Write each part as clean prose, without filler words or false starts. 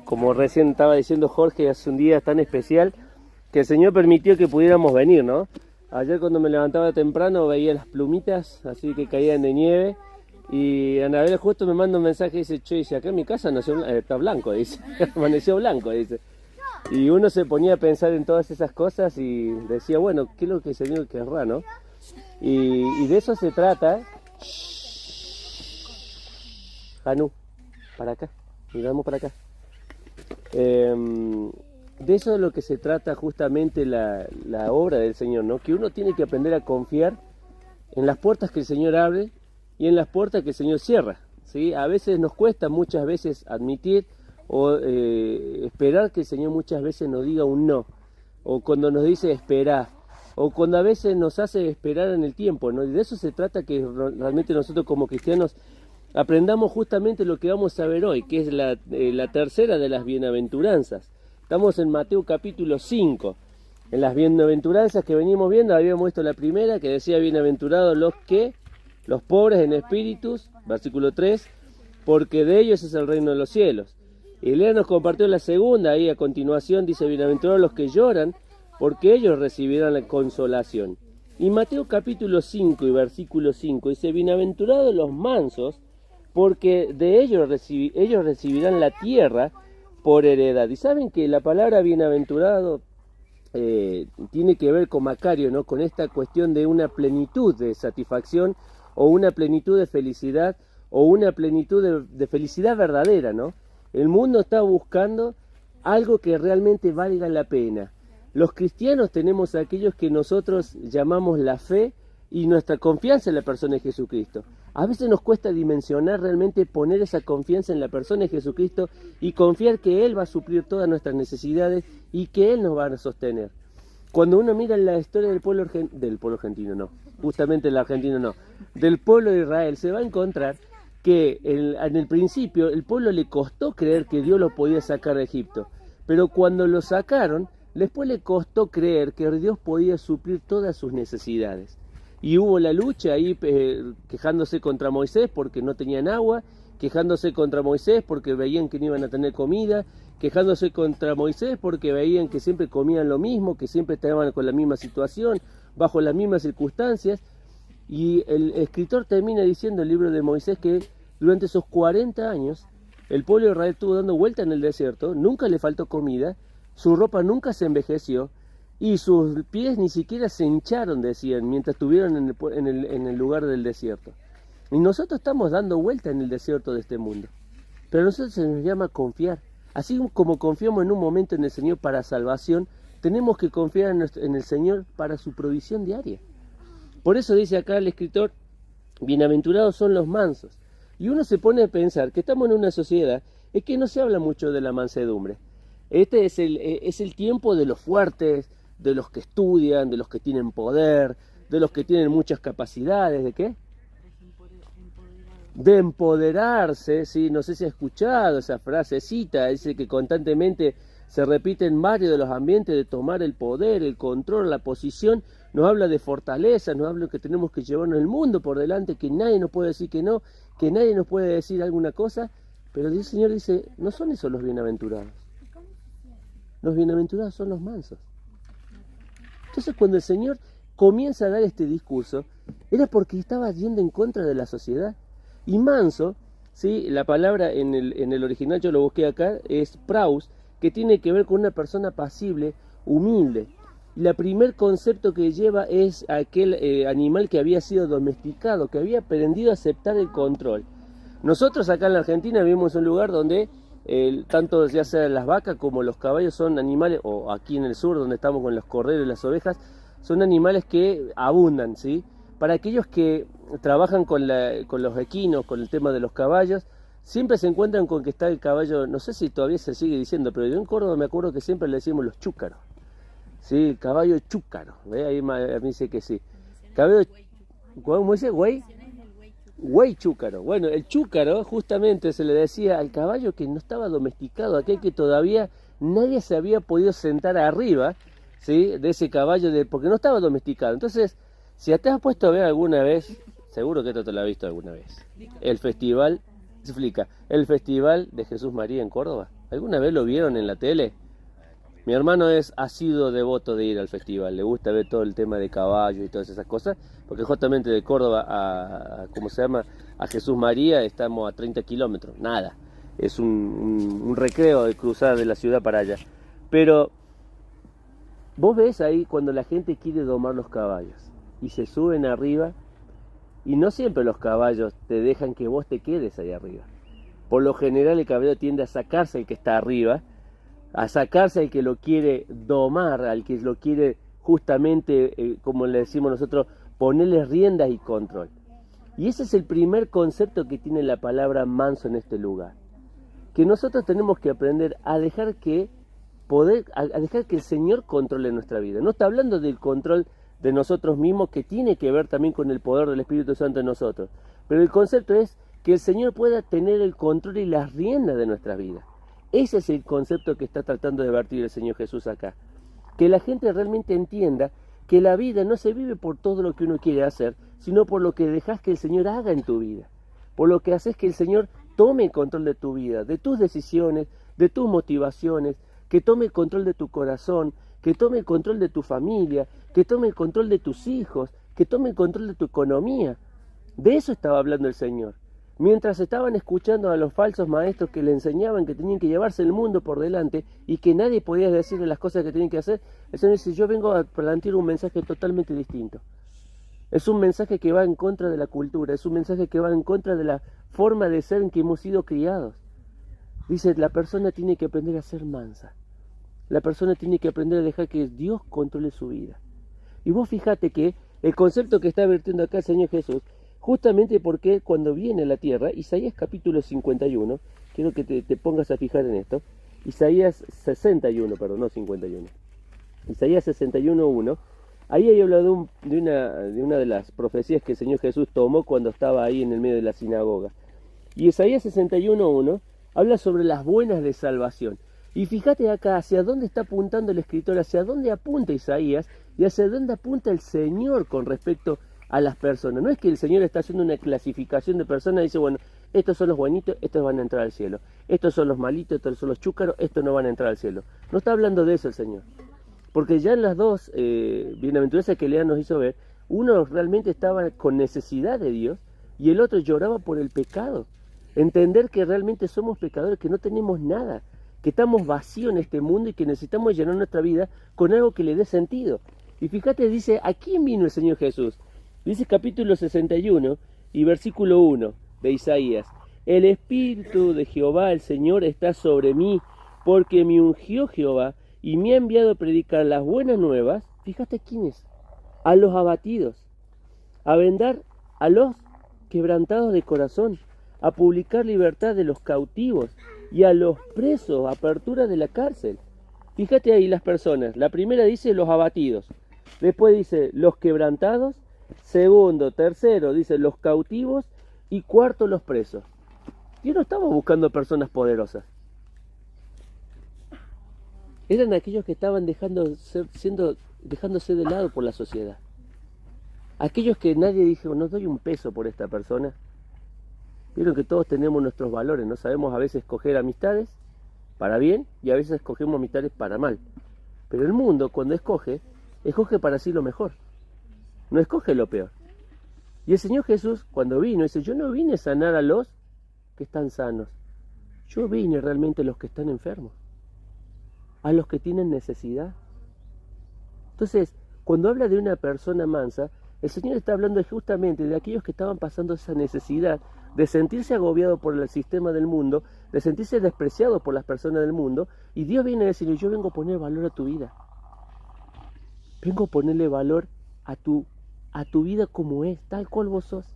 como recién estaba diciendo Jorge, hace un día tan especial que el Señor permitió que pudiéramos venir, ¿no? Ayer cuando me levantaba temprano veía las plumitas, así que caían de nieve. Y Anabel justo me manda un mensaje y dice, che, dice, acá en mi casa nació, está blanco, dice, amaneció blanco, dice. Y uno se ponía a pensar en todas esas cosas y decía, bueno, ¿qué es lo que el Señor querrá, no? Y de eso se trata. Hanu, para acá, miramos para acá. De eso es lo que se trata justamente la obra del Señor, ¿no? Que uno tiene que aprender a confiar en las puertas que el Señor abre y en las puertas que el Señor cierra, ¿sí? A veces nos cuesta muchas veces admitir o esperar que el Señor muchas veces nos diga un no, o cuando nos dice esperar, o cuando a veces nos hace esperar en el tiempo, ¿no? Y de eso se trata, que realmente nosotros como cristianos aprendamos justamente lo que vamos a ver hoy, que es la tercera de las bienaventuranzas. Estamos en Mateo capítulo 5. En las bienaventuranzas que venimos viendo, habíamos visto la primera que decía bienaventurados los pobres en espíritus, versículo 3, porque de ellos es el reino de los cielos. Y Lea nos compartió la segunda, ahí a continuación dice bienaventurados los que lloran, porque ellos recibirán la consolación. Y Mateo capítulo 5 y versículo 5 dice bienaventurados los mansos, porque de ellos recibirán la tierra por heredad. Y saben que la palabra bienaventurado tiene que ver con Macario, ¿no? Con esta cuestión de una plenitud de satisfacción, o una plenitud de felicidad, o una plenitud de felicidad verdadera, ¿no? El mundo está buscando algo que realmente valga la pena. Los cristianos tenemos aquellos que nosotros llamamos la fe y nuestra confianza en la persona de Jesucristo. A veces nos cuesta dimensionar realmente, poner esa confianza en la persona de Jesucristo y confiar que Él va a suplir todas nuestras necesidades y que Él nos va a sostener. Cuando uno mira la historia del pueblo argentino, no, justamente el argentino no, del pueblo de Israel, se va a encontrar que en el principio el pueblo le costó creer que Dios lo podía sacar de Egipto, pero cuando lo sacaron, después le costó creer que Dios podía suplir todas sus necesidades. Y hubo la lucha ahí quejándose contra Moisés porque no tenían agua, quejándose contra Moisés porque veían que no iban a tener comida, quejándose contra Moisés porque veían que siempre comían lo mismo, que siempre estaban con la misma situación, bajo las mismas circunstancias. Y el escritor termina diciendo el libro de Moisés que durante esos 40 años el pueblo de Israel estuvo dando vuelta en el desierto, nunca le faltó comida, su ropa nunca se envejeció y sus pies ni siquiera se hincharon, decían, mientras estuvieron en el lugar del desierto. Y nosotros estamos dando vuelta en el desierto de este mundo, pero a nosotros se nos llama confiar. Así como confiamos en un momento en el Señor para salvación, tenemos que confiar en el Señor para su provisión diaria. Por eso dice acá el escritor, bienaventurados son los mansos. Y uno se pone a pensar que estamos en una sociedad en que no se habla mucho de la mansedumbre. Este es el tiempo de los fuertes, de los que estudian, de los que tienen poder, de los que tienen muchas capacidades. ¿De qué? De empoderarse, ¿sí? No sé si ha escuchado esa frasecita, dice que constantemente se repite en varios de los ambientes, de tomar el poder, el control, la posición. Nos habla de fortaleza, nos habla de que tenemos que llevarnos el mundo por delante, que nadie nos puede decir que no, que nadie nos puede decir alguna cosa, pero el Señor dice, no son esos los bienaventurados. Los bienaventurados son los mansos. Entonces cuando el Señor comienza a dar este discurso, era porque estaba yendo en contra de la sociedad. Y manso, ¿sí? La palabra en el original, yo lo busqué acá, es praus, que tiene que ver con una persona pasible, humilde. Y el primer concepto que lleva es aquel animal que había sido domesticado, que había aprendido a aceptar el control. Nosotros acá en la Argentina vivimos en un lugar donde tanto ya sea las vacas como los caballos son animales, o aquí en el sur donde estamos con los corderos y las ovejas, son animales que abundan, ¿sí? Para aquellos que trabajan con los equinos, con el tema de los caballos, siempre se encuentran con que está el caballo, no sé si todavía se sigue diciendo, pero yo en Córdoba me acuerdo que siempre le decimos los chúcaros. Sí, el caballo chúcaro, ¿ve? Ahí me dice que sí. Caballo, ¿cómo dice? Güey chúcaro. Bueno, el chúcaro justamente se le decía al caballo que no estaba domesticado, aquel que todavía nadie se había podido sentar arriba, ¿sí? De ese caballo, porque no estaba domesticado. Entonces, si te has puesto a ver alguna vez, seguro que esto te lo has visto alguna vez, el festival de Jesús María en Córdoba. ¿Alguna vez lo vieron en la tele? Mi hermano ha sido devoto de ir al festival, le gusta ver todo el tema de caballos y todas esas cosas, porque justamente de Córdoba ¿cómo se llama? A Jesús María estamos a 30 kilómetros, nada, es un recreo de cruzar de la ciudad para allá. Pero vos ves ahí cuando la gente quiere domar los caballos y se suben arriba, y no siempre los caballos te dejan que vos te quedes ahí arriba. Por lo general el caballo tiende a sacarse al que está arriba, a sacarse al que lo quiere domar, al que lo quiere justamente, como le decimos nosotros, ponerle riendas y control. Y ese es el primer concepto que tiene la palabra manso en este lugar. Que nosotros tenemos que aprender a dejar que el Señor controle nuestra vida. No está hablando del control de nosotros mismos, que tiene que ver también con el poder del Espíritu Santo en nosotros. Pero el concepto es que el Señor pueda tener el control y las riendas de nuestra vida. Ese es el concepto que está tratando de vertir el Señor Jesús acá. Que la gente realmente entienda que la vida no se vive por todo lo que uno quiere hacer, sino por lo que dejas que el Señor haga en tu vida. Por lo que haces que el Señor tome el control de tu vida, de tus decisiones, de tus motivaciones, que tome el control de tu corazón, que tome el control de tu familia, que tome el control de tus hijos, que tome el control de tu economía. De eso estaba hablando el Señor. Mientras estaban escuchando a los falsos maestros que le enseñaban que tenían que llevarse el mundo por delante y que nadie podía decirle las cosas que tenían que hacer, el Señor dice, yo vengo a plantear un mensaje totalmente distinto. Es un mensaje que va en contra de la cultura, es un mensaje que va en contra de la forma de ser en que hemos sido criados. Dice, la persona tiene que aprender a ser mansa. La persona tiene que aprender a dejar que Dios controle su vida. Y vos fíjate que el concepto que está vertiendo acá el Señor Jesús, justamente porque cuando viene a la tierra, Isaías capítulo 51, quiero que te pongas a fijar en esto, Isaías 61, perdón, no 51, Isaías 61:1, ahí hay hablado de una de las profecías que el Señor Jesús tomó cuando estaba ahí en el medio de la sinagoga. Y Isaías 61:1 habla sobre las buenas de salvación. Y fíjate acá hacia dónde está apuntando el escritor, hacia dónde apunta Isaías y hacia dónde apunta el Señor con respecto a las personas. No es que el Señor está haciendo una clasificación de personas y dice, bueno, estos son los buenitos, estos van a entrar al cielo. Estos son los malitos, estos son los chúcaros, estos no van a entrar al cielo. No está hablando de eso el Señor. Porque ya en las dos bienaventuranzas que Lea nos hizo ver, uno realmente estaba con necesidad de Dios y el otro lloraba por el pecado. Entender que realmente somos pecadores, que no tenemos nada, que estamos vacíos en este mundo y que necesitamos llenar nuestra vida con algo que le dé sentido. Y fíjate, dice, ¿a quién vino el Señor Jesús? Dice capítulo 61 y versículo 1 de Isaías, el Espíritu de Jehová, el Señor, está sobre mí, porque me ungió Jehová y me ha enviado a predicar las buenas nuevas. Fíjate quién es, a los abatidos, a vendar a los quebrantados de corazón, a publicar libertad de los cautivos y a los presos, apertura de la cárcel. Fíjate ahí las personas. La primera dice los abatidos, después dice los quebrantados, segundo, tercero dice los cautivos y cuarto los presos. Dios no estaba buscando personas poderosas. Eran aquellos que estaban dejándose de lado por la sociedad. Aquellos que nadie dijo, no doy un peso por esta persona. Vieron que todos tenemos nuestros valores, no sabemos a veces escoger amistades para bien y a veces escogemos amistades para mal. Pero el mundo cuando escoge para sí lo mejor, no escoge lo peor. Y el Señor Jesús cuando vino dice, yo no vine a sanar a los que están sanos, yo vine realmente a los que están enfermos, a los que tienen necesidad. Entonces, cuando habla de una persona mansa, el Señor está hablando justamente de aquellos que estaban pasando esa necesidad de sentirse agobiado por el sistema del mundo, de sentirse despreciado por las personas del mundo, y Dios viene a decirle, yo vengo a poner valor a tu vida. Vengo a ponerle valor a tu vida como es, tal cual vos sos.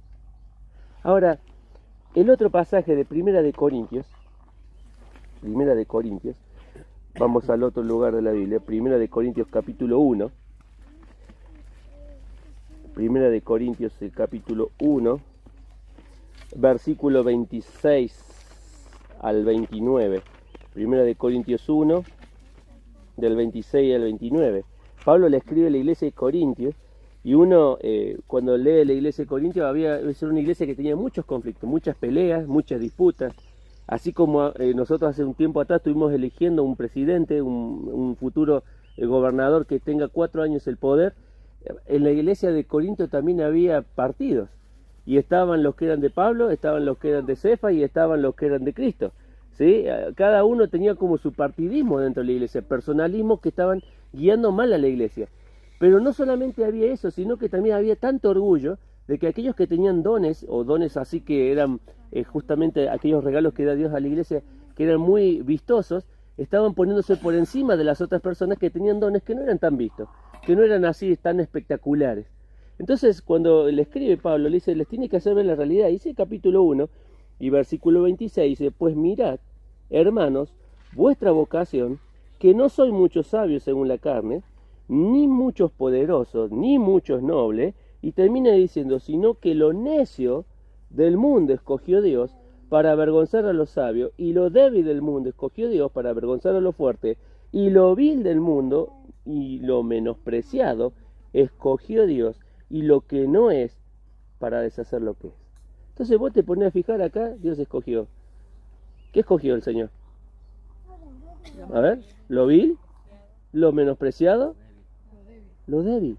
Ahora, el otro pasaje de Primera de Corintios, vamos al otro lugar de la Biblia, Primera de Corintios capítulo 1, Primera de Corintios el capítulo 1, versículo 26 al 29. Primera de Corintios 1, del 26 al 29. Pablo le escribe a la iglesia de Corintios, y uno cuando lee la iglesia de Corintios, había ser una iglesia que tenía muchos conflictos, muchas peleas, muchas disputas, Así como nosotros hace un tiempo atrás estuvimos eligiendo un presidente, un futuro gobernador que tenga 4 años el poder, en la iglesia de Corinto también había partidos. Y estaban los que eran de Pablo, estaban los que eran de Cefa y estaban los que eran de Cristo. ¿Sí? Cada uno tenía como su partidismo dentro de la iglesia, personalismos que estaban guiando mal a la iglesia. Pero no solamente había eso, sino que también había tanto orgullo de que aquellos que tenían dones, o dones así que eran justamente aquellos regalos que da Dios a la iglesia, que eran muy vistosos, estaban poniéndose por encima de las otras personas que tenían dones que no eran tan vistos, que no eran así tan espectaculares. Entonces, cuando le escribe Pablo, le dice, les tiene que hacer ver la realidad. Dice capítulo 1 y versículo 26, dice, pues mirad, hermanos, vuestra vocación, que no soy muchos sabios según la carne, ni muchos poderosos, ni muchos nobles, y termina diciendo, sino que lo necio del mundo escogió Dios para avergonzar a los sabios, y lo débil del mundo escogió Dios para avergonzar a los fuertes, y lo vil del mundo y lo menospreciado escogió Dios, y lo que no es para deshacer lo que es. Entonces vos te pones a fijar acá, Dios escogió. ¿Qué escogió el Señor? A ver, lo vil, lo menospreciado, lo débil.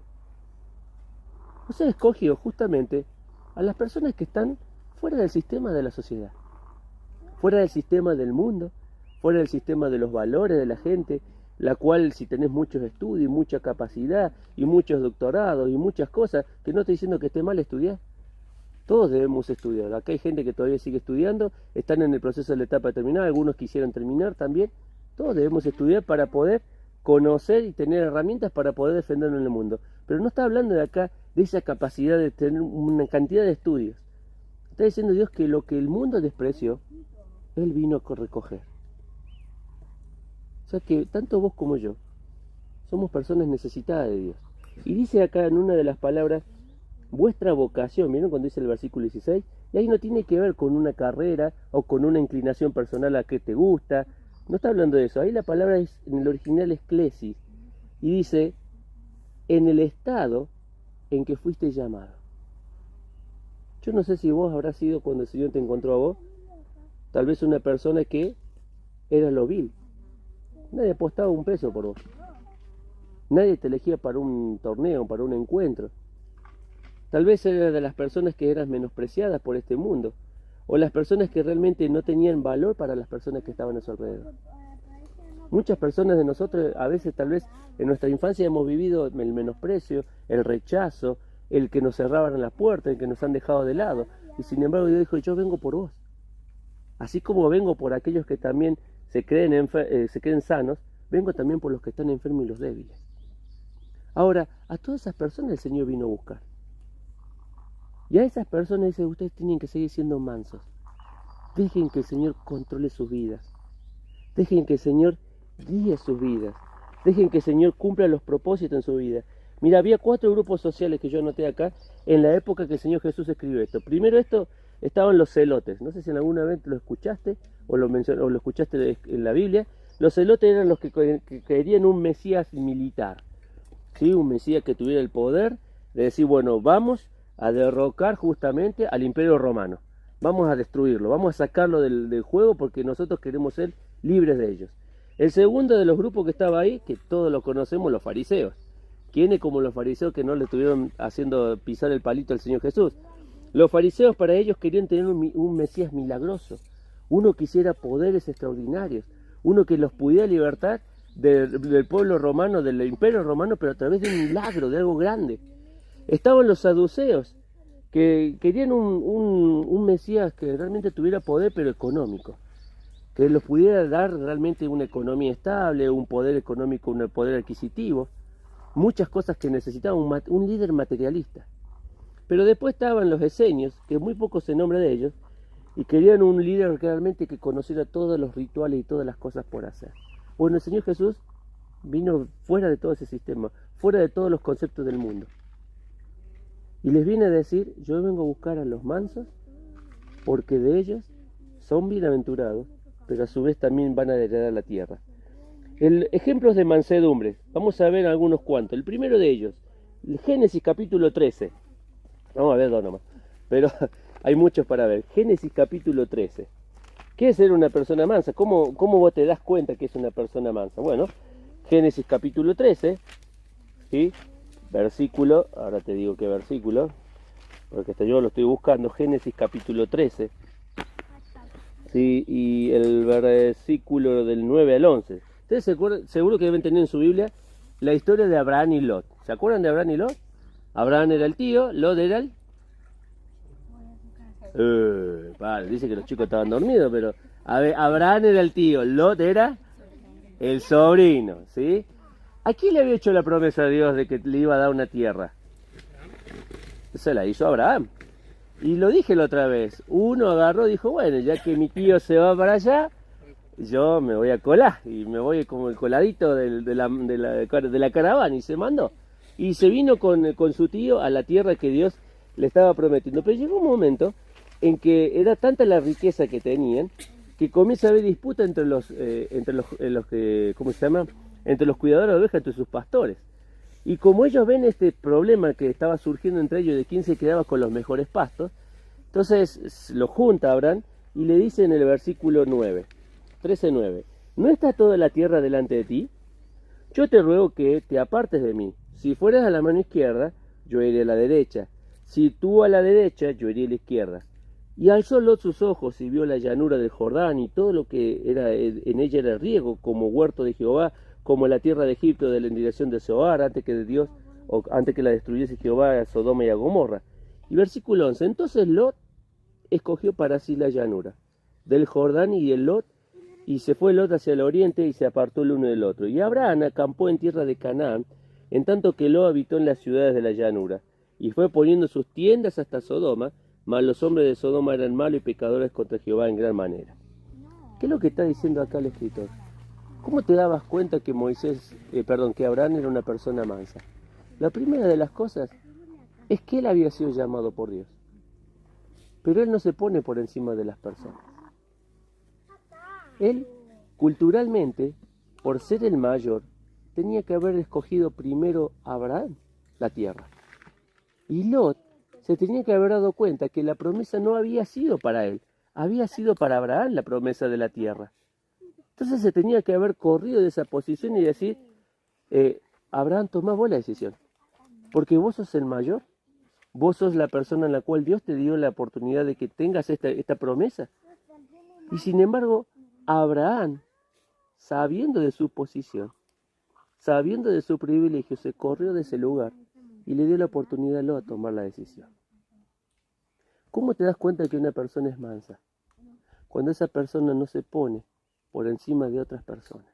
O sea, escogió justamente a las personas que están fuera del sistema de la sociedad, fuera del sistema del mundo, fuera del sistema de los valores de la gente, la cual si tenés muchos estudios, mucha capacidad y muchos doctorados y muchas cosas, que no estoy diciendo que esté mal estudiar, todos debemos estudiar. Acá hay gente que todavía sigue estudiando, están en el proceso de la etapa de terminar, algunos quisieran terminar también. Todos debemos estudiar para poder conocer y tener herramientas para poder defendernos en el mundo. Pero no está hablando de acá de esa capacidad de tener una cantidad de estudios. Está diciendo Dios que lo que el mundo despreció, Él vino a recoger. O sea que tanto vos como yo somos personas necesitadas de Dios. Y dice acá en una de las palabras, vuestra vocación, ¿vieron cuando dice el versículo 16? Y ahí no tiene que ver con una carrera o con una inclinación personal a que te gusta. No está hablando de eso. Ahí la palabra es, en el original es klesis. Y dice, en el estado en que fuiste llamado. Yo no sé si vos habrás sido cuando el Señor te encontró a vos, tal vez una persona que era lo vil. Nadie apostaba un peso por vos. Nadie te elegía para un torneo, para un encuentro. Tal vez era de las personas que eran menospreciadas por este mundo, o las personas que realmente no tenían valor para las personas que estaban a su alrededor. Muchas personas de nosotros, a veces tal vez en nuestra infancia hemos vivido el menosprecio, el rechazo, el que nos cerraban las puertas, el que nos han dejado de lado. Y sin embargo Dios dijo, yo vengo por vos. Así como vengo por aquellos que también se creen sanos, vengo también por los que están enfermos y los débiles. Ahora, a todas esas personas el Señor vino a buscar. Y a esas personas dice, ustedes tienen que seguir siendo mansos. Dejen que el Señor controle sus vidas. Dejen que el Señor guíe sus vidas. Dejen que el Señor cumpla los propósitos en su vida. Mira, había 4 grupos sociales que yo anoté acá en la época que el Señor Jesús escribió esto. Primero estaban los celotes. No sé si en alguna vez lo escuchaste o lo escuchaste en la Biblia. Los celotes eran los que querían un Mesías militar. ¿Sí? Un Mesías que tuviera el poder de decir, bueno, vamos a derrocar justamente al Imperio Romano. Vamos a destruirlo, vamos a sacarlo del juego porque nosotros queremos ser libres de ellos. El segundo de los grupos que estaba ahí, que todos lo conocemos, los fariseos. ¿Quiénes como los fariseos que no le estuvieron haciendo pisar el palito al Señor Jesús? Los fariseos para ellos querían tener un Mesías milagroso, uno que hiciera poderes extraordinarios, uno que los pudiera libertar del pueblo romano, del Imperio Romano, pero a través de un milagro, de algo grande. Estaban los saduceos, que querían un Mesías que realmente tuviera poder, pero económico, que los pudiera dar realmente una economía estable, un poder económico, un poder adquisitivo, muchas cosas que necesitaban un líder materialista. Pero después estaban los esenios, que muy poco se nombra de ellos, y querían un líder realmente que conociera todos los rituales y todas las cosas por hacer. Bueno, el Señor Jesús vino fuera de todo ese sistema, fuera de todos los conceptos del mundo. Y les viene a decir, yo vengo a buscar a los mansos, porque de ellos son bienaventurados, pero a su vez también van a heredar la tierra. Ejemplos de mansedumbre, vamos a ver algunos cuantos. El primero de ellos, Génesis capítulo 13. Vamos a ver dos nomás, pero hay muchos para ver. Génesis capítulo 13. ¿Qué es ser una persona mansa? ¿Cómo vos te das cuenta que es una persona mansa? Bueno, Génesis capítulo 13, ¿sí? Versículo, ahora te digo qué versículo, porque hasta yo lo estoy buscando, Génesis capítulo 13, ¿sí? Y el versículo del 9 al 11. Ustedes seguro que deben tener en su Biblia la historia de Abraham y Lot. ¿Se acuerdan de Abraham y Lot? Abraham era el tío, Lot era el... Vale, dice que los chicos estaban dormidos, pero a ver, Abraham era el tío, Lot era el sobrino, ¿sí? ¿A quién le había hecho la promesa a Dios de que le iba a dar una tierra? Se la hizo Abraham. Y lo dije la otra vez, uno agarró y dijo, bueno, ya que mi tío se va para allá, yo me voy a colar, y me voy como el coladito de la caravana, y se mandó. Y se vino con su tío a la tierra que Dios le estaba prometiendo. Pero llegó un momento en que era tanta la riqueza que tenían, que comienza a haber disputa entre los que, ¿cómo se llama? Entre los cuidadores de ovejas, entre sus pastores. Y como ellos ven este problema que estaba surgiendo entre ellos de quién se quedaba con los mejores pastos, entonces lo junta Abraham y le dice en el versículo 9, 13:9, ¿no está toda la tierra delante de ti? Yo te ruego que te apartes de mí. Si fueras a la mano izquierda, yo iré a la derecha. Si tú a la derecha, yo iré a la izquierda. Y alzó Lot sus ojos y vio la llanura del Jordán y todo lo que era en ella era riego, como huerto de Jehová, como la tierra de Egipto de la indignación de Zoar, antes que la destruyese Jehová a Sodoma y a Gomorra. Y versículo 11, entonces Lot escogió para sí la llanura del Jordán y el Lot, y se fue Lot hacia el oriente y se apartó el uno del otro. Y Abraham acampó en tierra de Canaán, en tanto que Lot habitó en las ciudades de la llanura, y fue poniendo sus tiendas hasta Sodoma, mas los hombres de Sodoma eran malos y pecadores contra Jehová en gran manera. ¿Qué es lo que está diciendo acá el escritor? ¿Cómo te dabas cuenta que que Abraham era una persona mansa? La primera de las cosas es que él había sido llamado por Dios. Pero él no se pone por encima de las personas. Él, culturalmente, por ser el mayor, tenía que haber escogido primero a Abraham la tierra. Y Lot se tenía que haber dado cuenta que la promesa no había sido para él, había sido para Abraham la promesa de la tierra. Entonces se tenía que haber corrido de esa posición y decir, Abraham, tomá vos la decisión, porque vos sos el mayor, vos sos la persona en la cual Dios te dio la oportunidad de que tengas esta promesa. Y sin embargo, Abraham, sabiendo de su posición, sabiendo de su privilegio, se corrió de ese lugar y le dio la oportunidad a Lot a tomar la decisión. ¿Cómo te das cuenta que una persona es mansa? Cuando esa persona no se pone por encima de otras personas.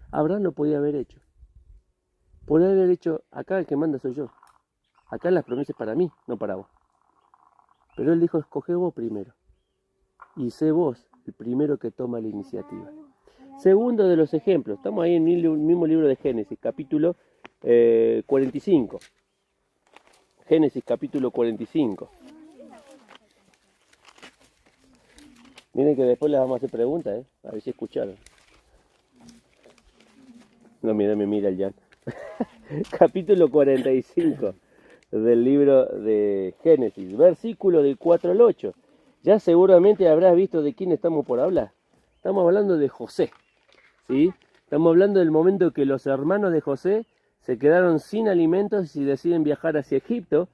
Abraham lo podía haber hecho. Podía haber hecho, acá el que manda soy yo. Acá las promesas para mí, no para vos. Pero él dijo, escoge vos primero. Y sé vos el primero que toma la iniciativa. Segundo de los ejemplos, estamos ahí en el mismo libro de Génesis, capítulo 45. Génesis capítulo 45. Miren que después les vamos a hacer preguntas, a ver si escucharon. No, mira, me mira el Jan. Capítulo 45 del libro de Génesis, versículo del 4 al 8. Ya seguramente habrás visto de quién estamos por hablar. Estamos hablando de José, ¿sí? Estamos hablando del momento que los hermanos de José se quedaron sin alimentos y deciden viajar hacia Egipto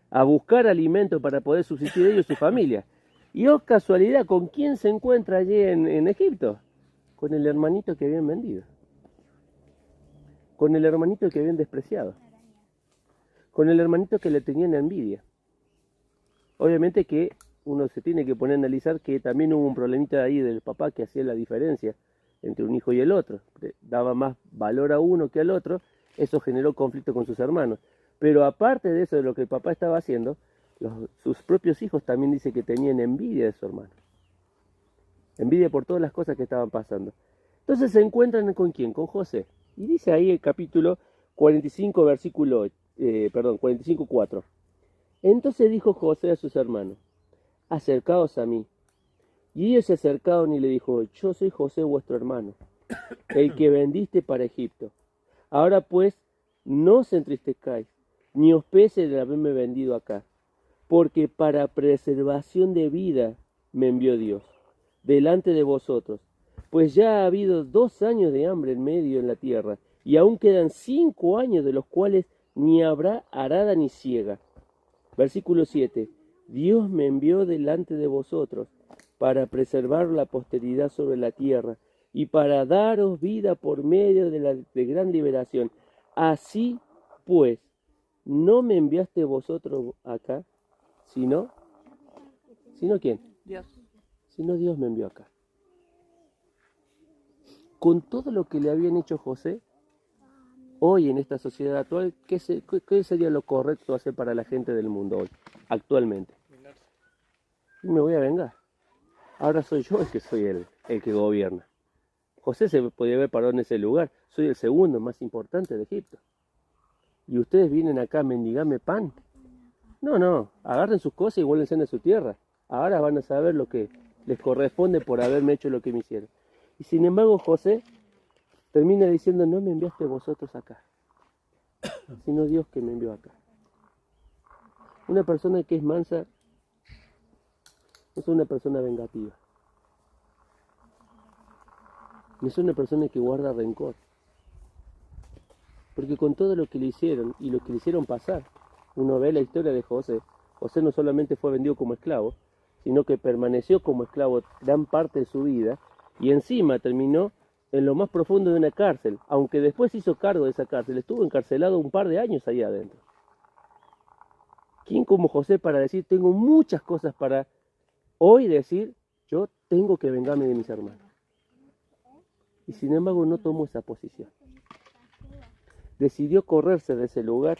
a buscar alimento para poder subsistir ellos y su familia. Y oh casualidad, ¿con quién se encuentra allí en Egipto? Con el hermanito que habían vendido. Con el hermanito que habían despreciado. Con el hermanito que le tenían envidia. Obviamente que uno se tiene que poner a analizar que también hubo un problemita ahí del papá que hacía la diferencia entre un hijo y el otro. Daba más valor a uno que al otro. Eso generó conflicto con sus hermanos. Pero aparte de eso, de lo que el papá estaba haciendo, sus propios hijos también dice que tenían envidia de su hermano. Envidia por todas las cosas que estaban pasando. Entonces se encuentran ¿con quién? Con José. Y dice ahí el capítulo 45, 45:4. Entonces dijo José a sus hermanos, acercaos a mí. Y ellos se acercaron y le dijo, yo soy José vuestro hermano, el que vendiste para Egipto. Ahora pues, no os entristezcáis, ni os pese de haberme vendido acá, porque para preservación de vida me envió Dios. delante de vosotros, pues ya ha habido 2 años de hambre en medio en la tierra, y aún quedan 5 años de los cuales ni habrá arada ni siega. Versículo 7. Dios me envió delante de vosotros para preservar la posteridad sobre la tierra y para daros vida por medio de la gran liberación. Así pues, no me enviaste vosotros acá, sino ¿quién? Dios. Sino Dios me envió acá. Con todo lo que le habían hecho José, hoy en esta sociedad actual, ¿qué sería lo correcto hacer para la gente del mundo hoy, actualmente? Y me voy a vengar. Ahora soy yo el que soy el que gobierna. José se podía haber parado en ese lugar. Soy el segundo más importante de Egipto. Y ustedes vienen acá a mendigarme pan. No, agarren sus cosas y vuélvense a su tierra. Ahora van a saber lo que les corresponde por haberme hecho lo que me hicieron. Y sin embargo José termina diciendo, no me enviaste vosotros acá, sino Dios que me envió acá. Una persona que es mansa no es una persona vengativa. No es una persona que guarda rencor. Porque con todo lo que le hicieron y lo que le hicieron pasar, uno ve la historia de José. José no solamente fue vendido como esclavo, sino que permaneció como esclavo gran parte de su vida y encima terminó en lo más profundo de una cárcel, aunque después hizo cargo de esa cárcel, estuvo encarcelado un par de años ahí adentro. ¿Quién como José para decir, tengo muchas cosas para hoy decir, yo tengo que vengarme de mis hermanos? Y sin embargo no tomó esa posición. Decidió correrse de ese lugar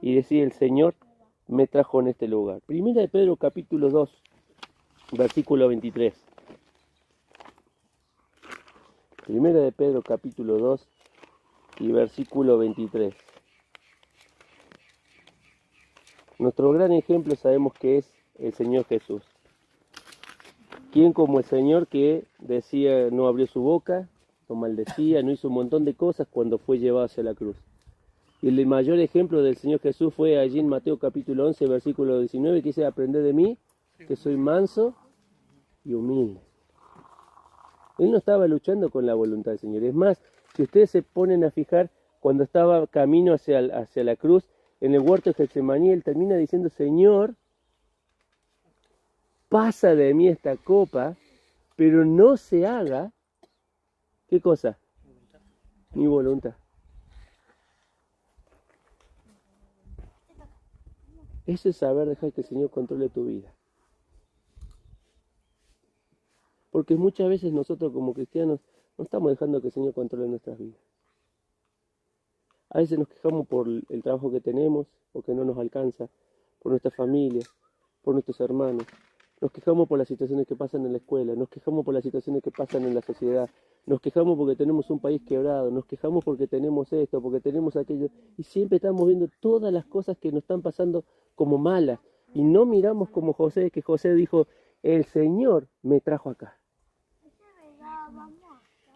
y decir, el Señor me trajo en este lugar. Primera de Pedro capítulo 2, versículo 23. Primera de Pedro capítulo 2 y versículo 23. Nuestro gran ejemplo sabemos que es el Señor Jesús. ¿Quién como el Señor que decía, no abrió su boca, no maldecía, no hizo un montón de cosas cuando fue llevado hacia la cruz? Y el mayor ejemplo del Señor Jesús fue allí en Mateo capítulo 11, versículo 19, que dice, aprended de mí, que soy manso y humilde. Él no estaba luchando con la voluntad del Señor. Es más, si ustedes se ponen a fijar, cuando estaba camino hacia la cruz, en el huerto de Getsemaní, él termina diciendo, Señor, pasa de mí esta copa, pero no se haga, ¿qué cosa? Mi voluntad. Eso es saber dejar que el Señor controle tu vida. Porque muchas veces nosotros como cristianos no estamos dejando que el Señor controle nuestras vidas. A veces nos quejamos por el trabajo que tenemos, porque no nos alcanza, por nuestra familia, por nuestros hermanos. Nos quejamos por las situaciones que pasan en la escuela, nos quejamos por las situaciones que pasan en la sociedad, nos quejamos porque tenemos un país quebrado, nos quejamos porque tenemos esto, porque tenemos aquello, y siempre estamos viendo todas las cosas que nos están pasando como malas, y no miramos como José, que José dijo, el Señor me trajo acá.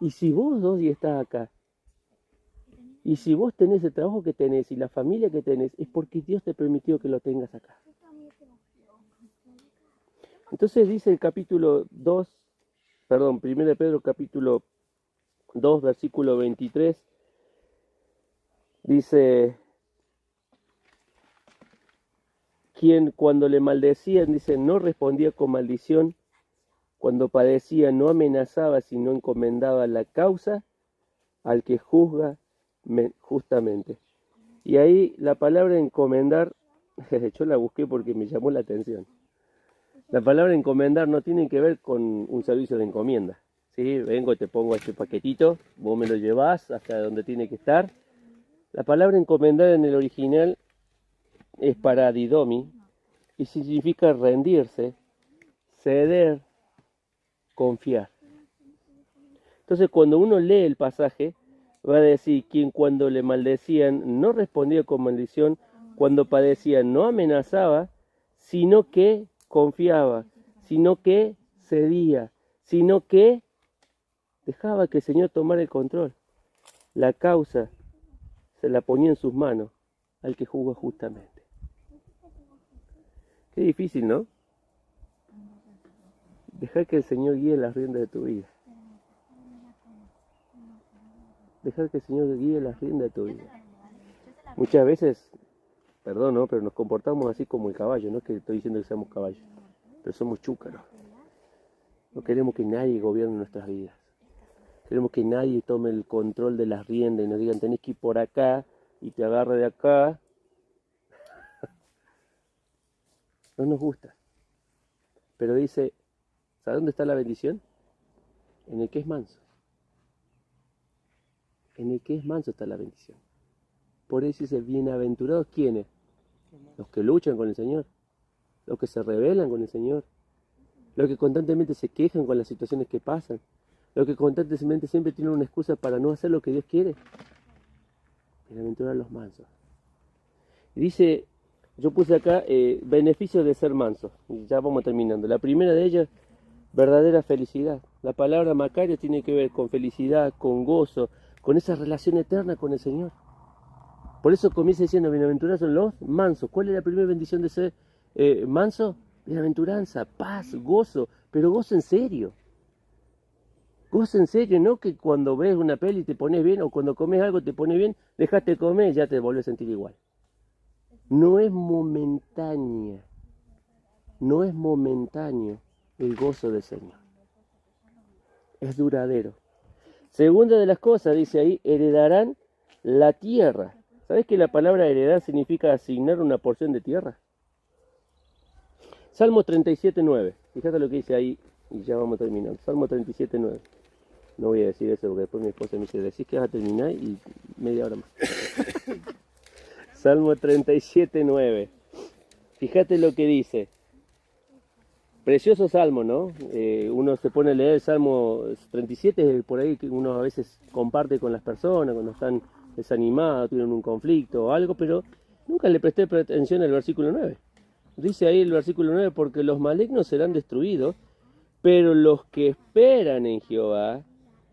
Y si vos hoy estás acá, y si vos tenés el trabajo que tenés y la familia que tenés, es porque Dios te permitió que lo tengas acá. Entonces dice el capítulo 2, perdón, 1 Pedro capítulo 2, versículo 23, dice, quien cuando le maldecían, dice, no respondía con maldición, cuando padecía no amenazaba, sino encomendaba la causa al que juzga justamente. Y ahí la palabra encomendar, yo la busqué porque me llamó la atención. La palabra encomendar no tiene que ver con un servicio de encomienda. ¿Sí? Vengo y te pongo este paquetito, vos me lo llevás hasta donde tiene que estar. La palabra encomendar en el original es paradidomi y significa rendirse, ceder, confiar. Entonces cuando uno lee el pasaje, va a decir, quien cuando le maldecían no respondía con maldición, cuando padecía no amenazaba, sino que confiaba, sino que cedía, sino que dejaba que el Señor tomara el control. La causa se la ponía en sus manos al que juzga justamente. Qué difícil, ¿no? Deja que el Señor guíe las riendas de tu vida. Dejar que el Señor guíe las riendas de tu vida. Muchas veces, perdón, ¿no? Pero nos comportamos así como el caballo, no es que estoy diciendo que seamos caballos, pero somos chúcaros. No queremos que nadie gobierne nuestras vidas. Queremos que nadie tome el control de las riendas y nos digan, tenés que ir por acá y te agarre de acá. No nos gusta. Pero dice, ¿sabes dónde está la bendición? En el que es manso. En el que es manso está la bendición. Por eso dice, bienaventurados, ¿quiénes? Los que luchan con el Señor, los que se rebelan con el Señor, los que constantemente se quejan con las situaciones que pasan, los que constantemente siempre tienen una excusa para no hacer lo que Dios quiere. Bienaventurados los mansos. Y dice, yo puse acá beneficios de ser manso. Y ya vamos terminando. La primera de ellas, verdadera felicidad. La palabra Macario tiene que ver con felicidad, con gozo, con esa relación eterna con el Señor. Por eso comienza diciendo, bienaventurados son los mansos. ¿Cuál es la primera bendición de ser manso? Bienaventuranza, paz, gozo, pero gozo en serio. Gozo en serio, no que cuando ves una peli te pones bien o cuando comes algo te pones bien, dejaste de comer y ya te vuelves a sentir igual. No es momentánea, no es momentáneo el gozo del Señor. Es duradero. Segunda de las cosas, dice ahí, heredarán la tierra. ¿Sabes que la palabra heredar significa asignar una porción de tierra? Salmo 37:9. Fíjate lo que dice ahí y ya vamos terminando. Salmo 37:9. No voy a decir eso porque después mi esposa me dice, decís que vas a terminar y media hora más. Salmo 37:9. Fíjate lo que dice. Precioso salmo, ¿no? Uno se pone a leer el Salmo 37, por ahí que uno a veces comparte con las personas cuando están desanimados, tienen un conflicto o algo, pero nunca le presté atención al versículo 9. Dice ahí el versículo 9, porque los malignos serán destruidos, pero los que esperan en Jehová,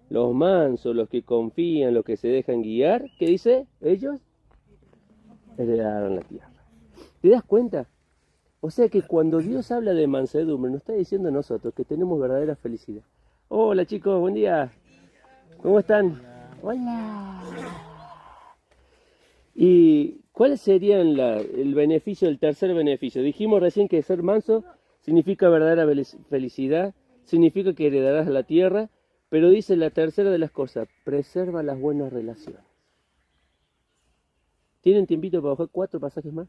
los mansos, los que confían, los que se dejan guiar, ¿qué dice? Ellos heredaron la tierra. ¿Te das cuenta? O sea que cuando Dios habla de mansedumbre, nos está diciendo a nosotros que tenemos verdadera felicidad. Hola chicos, buen día. ¿Cómo están? Hola. ¿Y cuál sería el beneficio, el tercer beneficio? Dijimos recién que ser manso significa verdadera felicidad, significa que heredarás la tierra, pero dice la tercera de las cosas, preserva las buenas relaciones. ¿Tienen tiempito para bajar 4 pasajes más?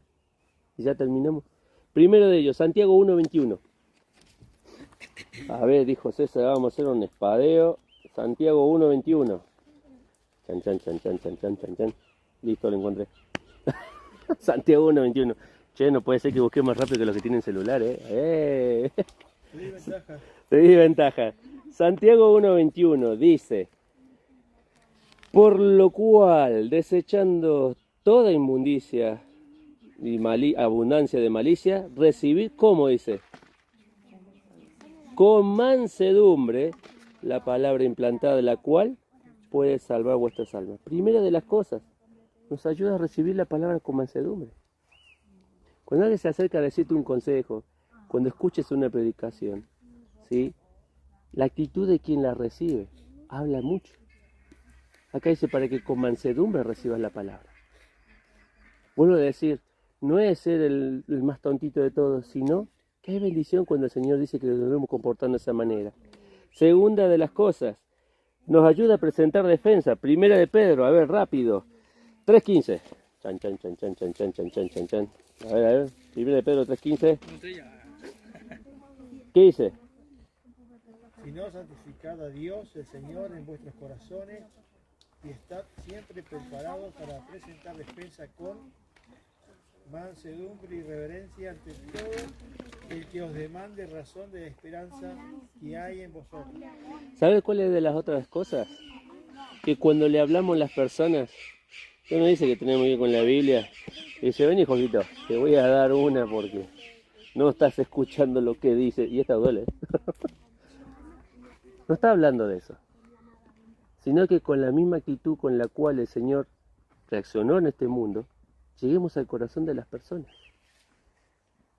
Y ya terminamos. Primero de ellos, Santiago 1:21. A ver, dijo César, vamos a hacer un espadeo. Santiago 1:21. Chan, chan, chan, chan, chan, chan, chan, chan. Listo, lo encontré. Santiago 1:21. Che, no puede ser que busque más rápido que los que tienen celular, ¿eh? Te di ventaja. Te di ventaja. Santiago 1:21 dice, por lo cual, desechando toda inmundicia y abundancia de malicia, recibid, ¿cómo dice? Con mansedumbre, la palabra implantada de la cual puede salvar vuestras almas. Primera de las cosas, nos ayuda a recibir la palabra con mansedumbre. Cuando alguien se acerca a decirte un consejo, cuando escuches una predicación, ¿sí? La actitud de quien la recibe habla mucho. Acá dice para que con mansedumbre recibas la palabra. Vuelvo a decir, no es ser el más tontito de todos, sino que hay bendición cuando el Señor dice que debemos comportarnos de esa manera. Segunda de las cosas, nos ayuda a presentar defensa. Primera de Pedro, a ver, rápido. 3:15. Chan, chan, chan, chan, chan, chan, chan, chan, chan, chan. A ver. Primera de Pedro 3:15. ¿Qué dice? Si no, santificad a Dios, el Señor, en vuestros corazones, y estad siempre preparados para presentar defensa con mansedumbre y reverencia ante todo el que os demande razón de la esperanza que hay en vosotros. ¿Sabes cuál es de las otras cosas? Que cuando le hablamos a las personas, uno dice que tenemos que ir con la Biblia, y dice, ven hijito, te voy a dar una porque no estás escuchando lo que dice, y esta duele, ¿eh? No está hablando de eso, sino que con la misma actitud con la cual el Señor reaccionó en este mundo, lleguemos al corazón de las personas.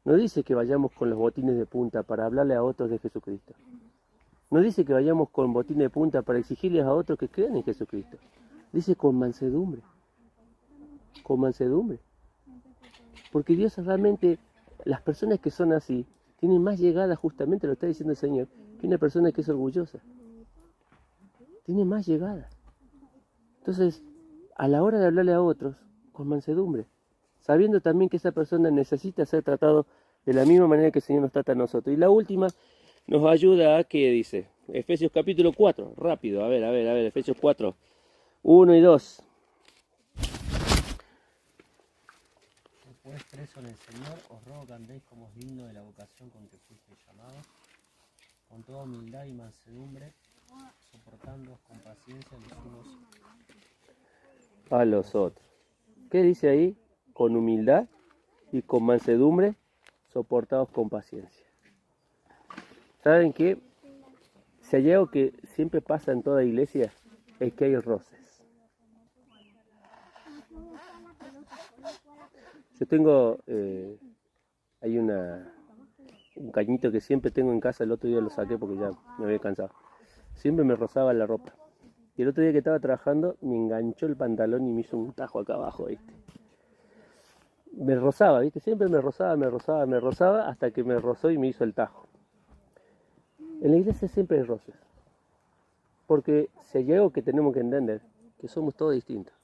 No dice que vayamos con los botines de punta para hablarle a otros de Jesucristo. No dice que vayamos con botines de punta para exigirles a otros que crean en Jesucristo. Dice con mansedumbre. Con mansedumbre. Porque Dios realmente, las personas que son así, tienen más llegada, justamente lo está diciendo el Señor, que una persona que es orgullosa. Tiene más llegada. Entonces, a la hora de hablarle a otros, con mansedumbre, sabiendo también que esa persona necesita ser tratado de la misma manera que el Señor nos trata a nosotros. Y la última nos ayuda a que dice, Efesios capítulo 4, rápido, a ver, Efesios 4, 1 y 2. Pues preso en el Señor, os ruego que andéis como es digno de la vocación con que fuisteis llamados, con toda humildad y mansedumbre, soportándoos con paciencia los unos A los otros. ¿Qué dice ahí? Con humildad y con mansedumbre, soportados con paciencia. ¿Saben qué? Si hay algo que siempre pasa en toda iglesia, es que hay roces. Yo tengo, hay un cañito que siempre tengo en casa, el otro día lo saqué porque ya me había cansado. Siempre me rozaba la ropa. Y el otro día que estaba trabajando, me enganchó el pantalón y me hizo un tajo acá abajo, ¿viste? Me rozaba, ¿viste? Siempre me rozaba, hasta que me rozó y me hizo el tajo. En la iglesia siempre hay roces. Porque si hay algo que tenemos que entender, que somos todos distintos.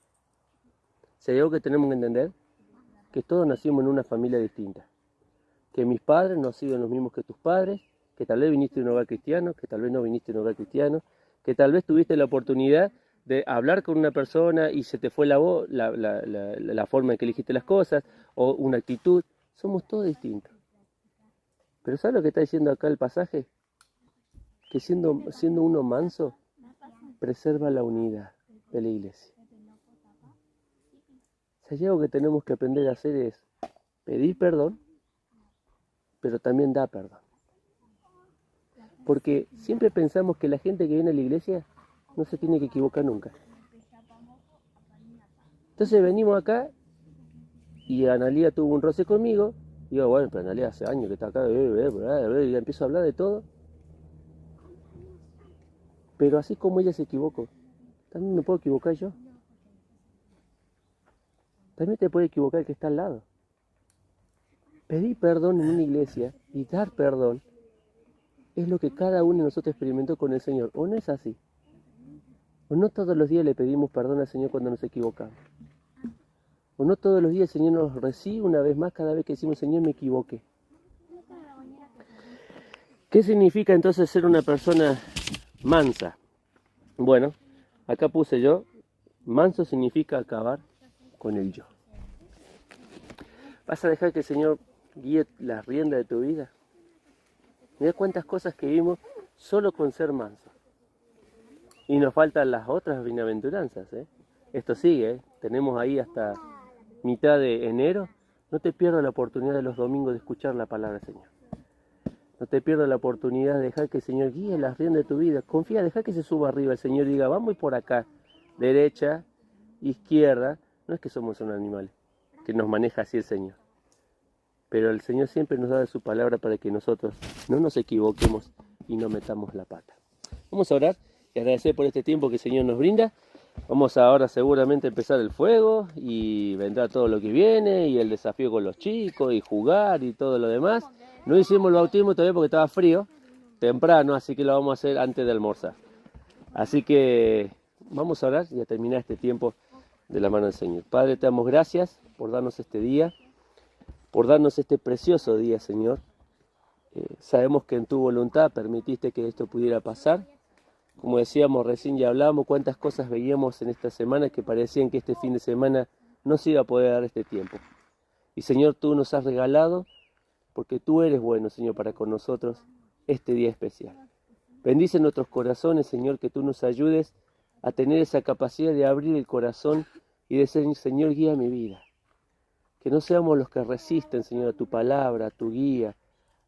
Si hay algo que tenemos que entender, que todos nacimos en una familia distinta. Que mis padres no han sido los mismos que tus padres, que tal vez viniste de un hogar cristiano, que tal vez no viniste de un hogar cristiano, que tal vez tuviste la oportunidad de hablar con una persona y se te fue la voz, la forma en que elegiste las cosas, o una actitud. Somos todos distintos. Pero ¿sabes lo que está diciendo acá el pasaje? Que siendo uno manso, preserva la unidad de la iglesia. Si hay algo que tenemos que aprender a hacer es pedir perdón, pero también dar perdón. Porque siempre pensamos que la gente que viene a la iglesia no se tiene que equivocar nunca. Entonces venimos acá y Analía tuvo un roce conmigo. Y digo, bueno, pero Analía hace años que está acá, y ya empiezo a hablar de todo. Pero así como ella se equivocó, también me puedo equivocar yo. También te puede equivocar el que está al lado. Pedir perdón en una iglesia y dar perdón es lo que cada uno de nosotros experimentó con el Señor. ¿O no es así? ¿O no todos los días le pedimos perdón al Señor cuando nos equivocamos? ¿O no todos los días el Señor nos recibe una vez más cada vez que decimos, Señor, me equivoqué? ¿Qué significa entonces ser una persona mansa? Bueno, acá puse yo, manso significa acabar con el yo. ¿Vas a dejar que el Señor guíe la rienda de tu vida? Mira cuántas cosas que vimos solo con ser manso. Y nos faltan las otras bienaventuranzas, ¿eh? Esto sigue, ¿eh? Tenemos ahí hasta mitad de enero. No te pierdas la oportunidad de los domingos de escuchar la palabra del Señor. No te pierdas la oportunidad de dejar que el Señor guíe las riendas de tu vida. Confía, deja que se suba arriba el Señor y diga, vamos por acá, derecha, izquierda. No es que somos un animal, que nos maneja así el Señor. Pero el Señor siempre nos da de su palabra para que nosotros no nos equivoquemos y no metamos la pata. Vamos a orar y agradecer por este tiempo que el Señor nos brinda. Vamos ahora seguramente a empezar el fuego y vendrá todo lo que viene y el desafío con los chicos y jugar y todo lo demás. No hicimos el bautismo todavía porque estaba frío, temprano, así que lo vamos a hacer antes de almorzar. Así que vamos a orar y a terminar este tiempo de la mano del Señor. Padre, te damos gracias por darnos este día, por darnos este precioso día, Señor. Sabemos que en tu voluntad permitiste que esto pudiera pasar. Como decíamos recién, ya hablábamos cuántas cosas veíamos en esta semana que parecían que este fin de semana no se iba a poder dar este tiempo. Y Señor, tú nos has regalado, porque tú eres bueno, Señor, para con nosotros este día especial. Bendice nuestros corazones, Señor, que tú nos ayudes a tener esa capacidad de abrir el corazón y decir, Señor, guía mi vida. Que no seamos los que resisten, Señor, a tu palabra, a tu guía,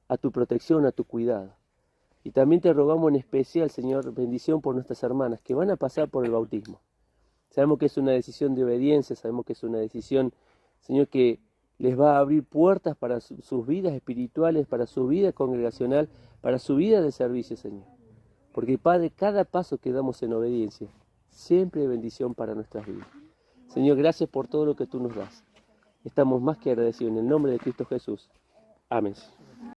a tu protección, a tu cuidado. Y también te rogamos en especial, Señor, bendición por nuestras hermanas que van a pasar por el bautismo. Sabemos que es una decisión de obediencia, sabemos que es una decisión, Señor, que les va a abrir puertas para sus vidas espirituales, para su vida congregacional, para su vida de servicio, Señor. Porque, Padre, cada paso que damos en obediencia, siempre hay bendición para nuestras vidas. Señor, gracias por todo lo que tú nos das. Estamos más que agradecidos en el nombre de Cristo Jesús. Amén.